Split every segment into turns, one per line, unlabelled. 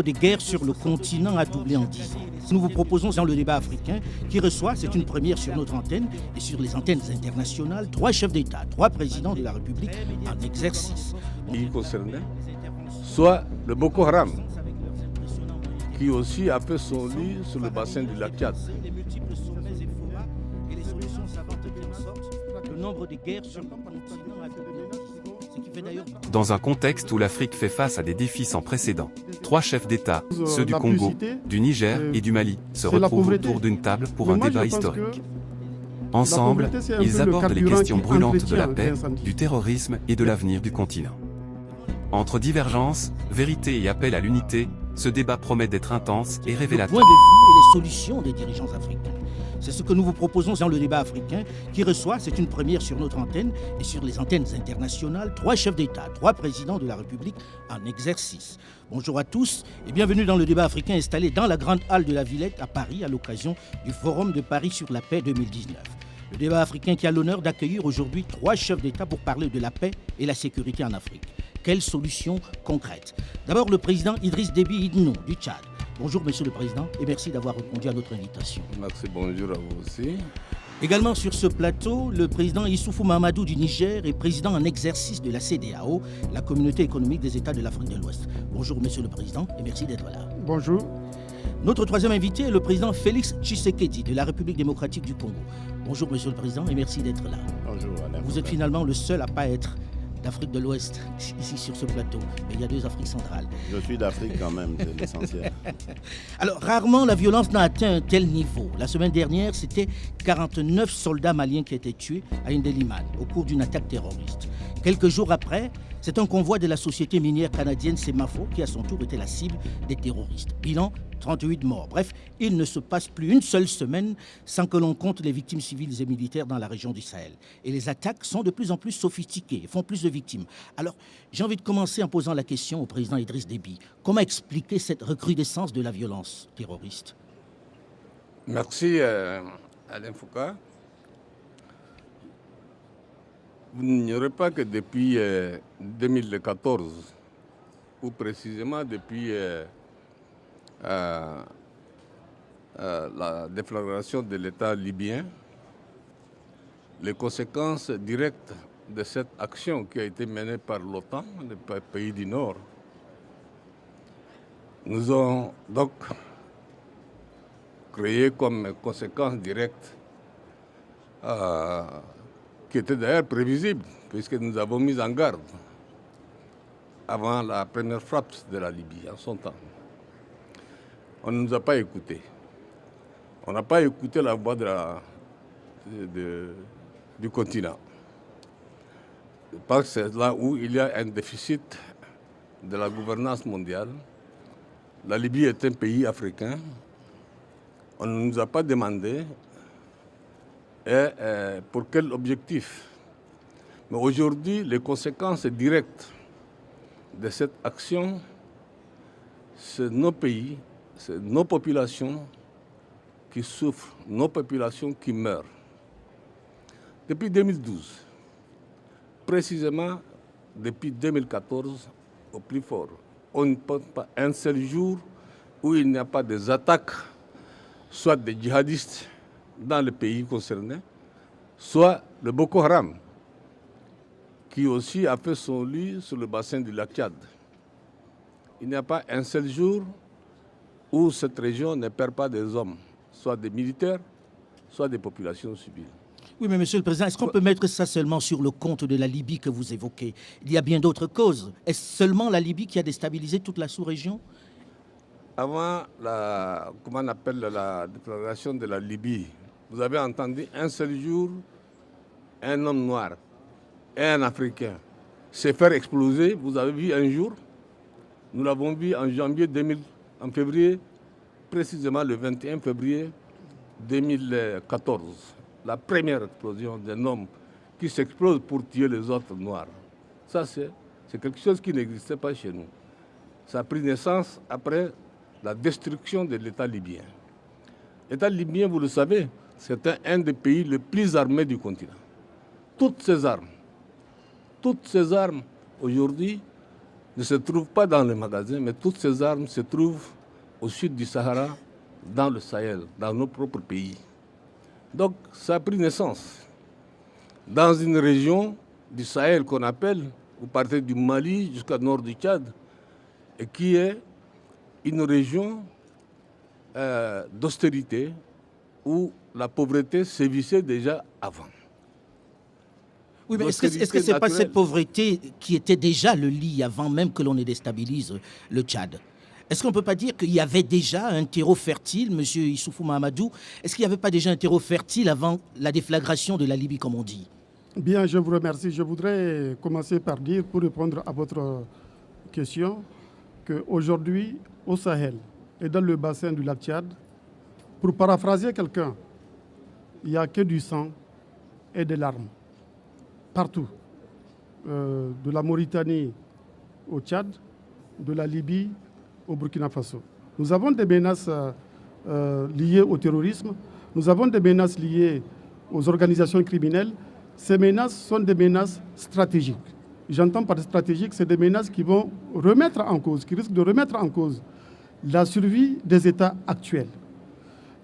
Des guerres sur le continent a doublé en 10 ans. Nous vous proposons dans le débat africain qui reçoit, c'est une première sur notre antenne et sur les antennes internationales, 3 chefs d'État, 3 présidents de la République en exercice.
Concernés, soit le Boko Haram, qui aussi a fait son lit sur le bassin du lac Tchad.
Le nombre de guerres sur le continent a doublé en 10 ans.
Dans un contexte où l'Afrique fait face à des défis sans précédent, 3 chefs d'État, ceux du Congo, du Niger et du Mali, se retrouvent autour d'une table pour un débat historique. Ensemble, ils abordent les questions brûlantes de la paix, du terrorisme et de l'avenir du continent. Entre divergences, vérité et appel à l'unité, ce débat promet d'être intense et révélateur.
Le point de vue et les solutions des dirigeants africains. C'est ce que nous vous proposons dans le débat africain qui reçoit, c'est une première sur notre antenne et sur les antennes internationales, 3 chefs d'État, 3 présidents de la République en exercice. Bonjour à tous et bienvenue dans le débat africain installé dans la grande halle de la Villette à Paris à l'occasion du Forum de Paris sur la paix 2019. Le débat africain qui a l'honneur d'accueillir aujourd'hui 3 chefs d'État pour parler de la paix et la sécurité en Afrique. Quelles solutions concrètes? D'abord le président Idriss Déby Itno du Tchad. Bonjour Monsieur le Président et merci d'avoir répondu à notre invitation.
Merci, bonjour à vous aussi.
Également sur ce plateau, le président Issoufou Mahamadou du Niger est président en exercice de la CEDEAO, la Communauté économique des États de l'Afrique de l'Ouest. Bonjour Monsieur le Président et merci d'être là.
Bonjour.
Notre troisième invité est le président Félix Tshisekedi de la République démocratique du Congo. Bonjour Monsieur le Président et merci d'être là.
Bonjour Alain.
Vous êtes finalement le seul à ne pas être d'Afrique de l'Ouest, ici sur ce plateau. Mais il y a 2 Afriques centrales.
Je suis d'Afrique quand même, c'est l'essentiel.
Alors, rarement la violence n'a atteint un tel niveau. La semaine dernière, c'était 49 soldats maliens qui étaient tués à Indeliman au cours d'une attaque terroriste. Quelques jours après, c'est un convoi de la société minière canadienne Semafo qui à son tour était la cible des terroristes. Bilan, 38 morts. Bref, il ne se passe plus une seule semaine sans que l'on compte les victimes civiles et militaires dans la région du Sahel. Et les attaques sont de plus en plus sophistiquées, font plus de victimes. Alors, j'ai envie de commencer en posant la question au président Idriss Déby. Comment expliquer cette recrudescence de la violence terroriste?
Merci Alain Foucault. Vous n'ignorez pas que depuis 2014, ou précisément depuis la déflagration de l'État libyen, les conséquences directes de cette action qui a été menée par l'OTAN, les pays du Nord, nous ont donc créé comme conséquence directe qui était d'ailleurs prévisible, puisque nous avons mis en garde avant la première frappe de la Libye en son temps. On ne nous a pas écoutés. On n'a pas écouté la voix du continent. Parce que c'est là où il y a un déficit de la gouvernance mondiale. La Libye est un pays africain. On ne nous a pas demandé pour quel objectif. Mais aujourd'hui, les conséquences directes de cette action, c'est nos pays, c'est nos populations qui souffrent, nos populations qui meurent. Depuis 2012, précisément depuis 2014, au plus fort, on ne peut pas un seul jour où il n'y a pas des attaques, soit des djihadistes dans le pays concerné, soit le Boko Haram, qui aussi a fait son lit sur le bassin du lac Tchad. Il n'y a pas un seul jour où cette région ne perd pas des hommes, soit des militaires, soit des populations civiles.
Oui, mais Monsieur le Président, est-ce qu'on peut mettre ça seulement sur le compte de la Libye que vous évoquez? Il y a bien d'autres causes. Est-ce seulement la Libye qui a déstabilisé toute la sous-région?
Avant la déclaration de la Libye, vous avez entendu un seul jour un homme noir et un Africain se faire exploser. Vous avez vu un jour? Nous l'avons vu en en février, précisément le 21 février 2014. La première explosion d'un homme qui s'explose pour tuer les autres noirs. Ça, c'est quelque chose qui n'existait pas chez nous. Ça a pris naissance après la destruction de l'État libyen. L'État libyen, vous le savez, c'est un des pays les plus armés du continent. Toutes ces armes, aujourd'hui, ne se trouvent pas dans les magasins, mais toutes ces armes se trouvent au sud du Sahara, dans le Sahel, dans nos propres pays. Donc ça a pris naissance dans une région du Sahel qu'on appelle, vous partez du Mali jusqu'au nord du Tchad, et qui est une région d'austérité où la pauvreté sévissait déjà avant.
Oui, mais est-ce que ce n'est pas cette pauvreté qui était déjà le lit avant même que l'on ne déstabilise le Tchad? Est-ce qu'on ne peut pas dire qu'il y avait déjà un terreau fertile, M. Issoufou Mahamadou? Est-ce qu'il n'y avait pas déjà un terreau fertile avant la déflagration de la Libye, comme on dit?
Bien, je vous remercie. Je voudrais commencer par dire, pour répondre à votre question, qu'aujourd'hui, au Sahel et dans le bassin du lac Tchad, pour paraphraser quelqu'un, il n'y a que du sang et des larmes. Partout. De la Mauritanie au Tchad, de la Libye au Burkina Faso. Nous avons des menaces liées au terrorisme, nous avons des menaces liées aux organisations criminelles. Ces menaces sont des menaces stratégiques. J'entends par stratégique, c'est des menaces qui vont remettre en cause, qui risquent de remettre en cause la survie des États actuels.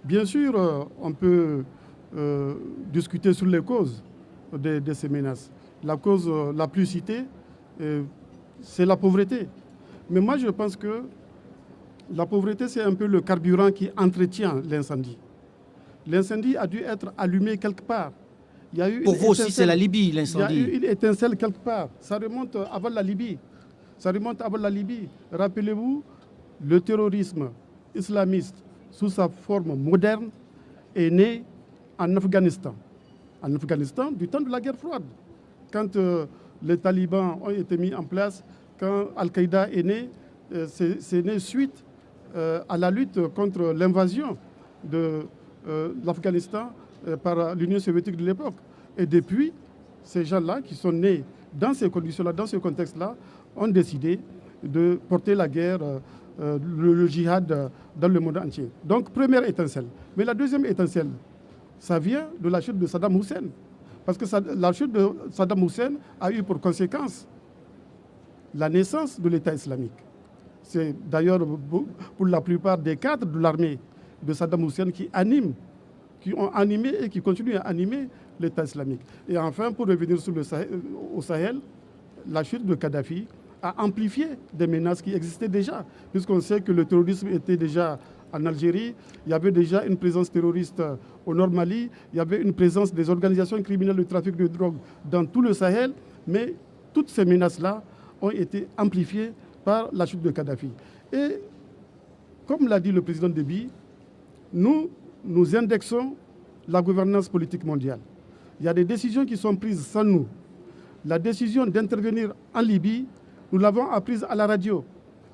Bien sûr, on peut discuter sur les causes de ces menaces. La cause la plus citée, c'est la pauvreté. Mais moi, je pense que la pauvreté, c'est un peu le carburant qui entretient l'incendie. L'incendie a dû être allumé quelque part. Il y a eu
Pour vous aussi, c'est la Libye, l'incendie.
Il y a eu une étincelle quelque part. Ça remonte avant la Libye. Rappelez-vous, le terrorisme islamiste, sous sa forme moderne, est né en Afghanistan. En Afghanistan, du temps de la guerre froide. Quand les talibans ont été mis en place, quand Al-Qaïda est né, c'est né suite à la lutte contre l'invasion de l'Afghanistan par l'Union soviétique de l'époque. Et depuis, ces gens-là qui sont nés dans ces conditions-là, dans ce contexte-là, ont décidé de porter la guerre, le djihad dans le monde entier. Donc, première étincelle. Mais la deuxième étincelle, ça vient de la chute de Saddam Hussein. Parce que la chute de Saddam Hussein a eu pour conséquence la naissance de l'État islamique. C'est d'ailleurs pour la plupart des cadres de l'armée de Saddam Hussein qui ont animé et qui continuent à animer l'État islamique. Et enfin, pour revenir au Sahel, la chute de Kadhafi a amplifié des menaces qui existaient déjà, puisqu'on sait que le terrorisme était déjà en Algérie, il y avait déjà une présence terroriste au Nord Mali, il y avait une présence des organisations criminelles de trafic de drogue dans tout le Sahel, mais toutes ces menaces-là ont été amplifiées par la chute de Kadhafi. Et comme l'a dit le président Déby, nous indexons la gouvernance politique mondiale. Il y a des décisions qui sont prises sans nous. La décision d'intervenir en Libye, nous l'avons apprise à la radio.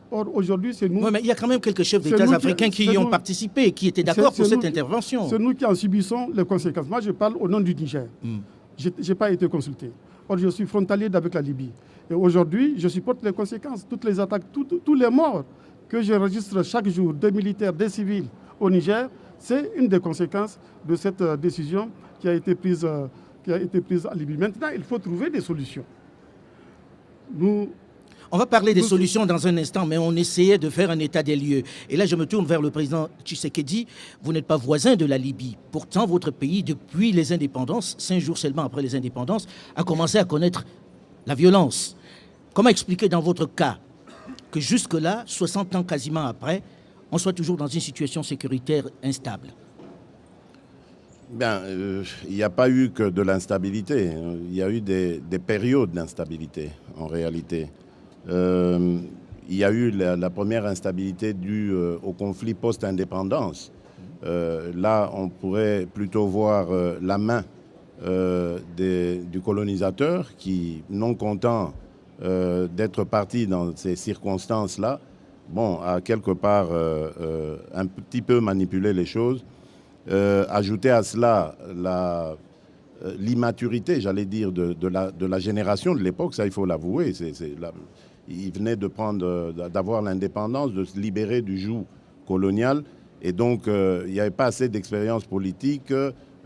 Or, aujourd'hui, c'est nous...
Oui, mais il y a quand même quelques chefs d'État africains qui y ont participé et qui étaient d'accord pour cette intervention.
C'est nous qui en subissons les conséquences. Moi, je parle au nom du Niger. Je n'ai pas été consulté. Or, je suis frontalier avec la Libye. Et aujourd'hui, je supporte les conséquences, toutes les attaques, tous les morts que je registre chaque jour, des militaires, des civils au Niger. C'est une des conséquences de cette décision qui a été prise en Libye. Maintenant, il faut trouver des solutions.
On va parler des solutions dans un instant, mais on essayait de faire un état des lieux. Et là, je me tourne vers le président Tshisekedi. Vous n'êtes pas voisin de la Libye. Pourtant, votre pays, depuis les indépendances, 5 jours seulement après les indépendances, a commencé à connaître la violence. Comment expliquer dans votre cas que jusque-là, 60 ans quasiment après, on soit toujours dans une situation sécuritaire instable?
Il n'y a pas eu que de l'instabilité. Il y a eu des périodes d'instabilité, en réalité. Il y a eu la première instabilité due au conflit post-indépendance. Là, on pourrait plutôt voir la main du colonisateur qui, non content d'être parti dans ces circonstances-là, a quelque part un petit peu manipulé les choses. Ajouter à cela l'immaturité, j'allais dire, de la génération de l'époque, ça il faut l'avouer. Ils venaient d'avoir l'indépendance, de se libérer du joug colonial, et donc il n'y avait pas assez d'expérience politique.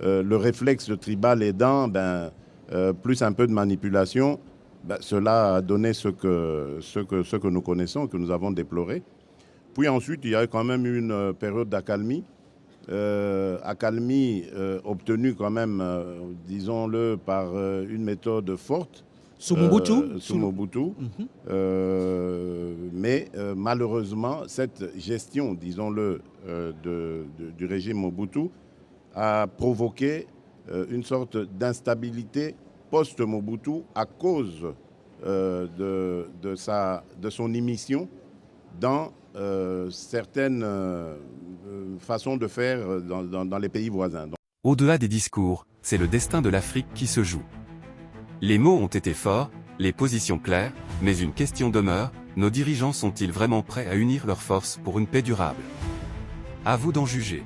Le réflexe tribal aidant, plus un peu de manipulation. cela a donné ce que nous connaissons, que nous avons déploré. Puis ensuite, il y a eu quand même une période d'accalmie. Accalmie obtenue quand même, disons-le, par une méthode forte.
Sous Mobutu.
Sous Mobutu. Mais malheureusement, cette gestion, disons-le, du régime Mobutu a provoqué une sorte d'instabilité post-Mobutu à cause de son émission dans certaines façons de faire dans les pays voisins.
Au-delà des discours, c'est le destin de l'Afrique qui se joue. Les mots ont été forts, les positions claires, mais une question demeure, nos dirigeants sont-ils vraiment prêts à unir leurs forces pour une paix durable? À vous d'en juger.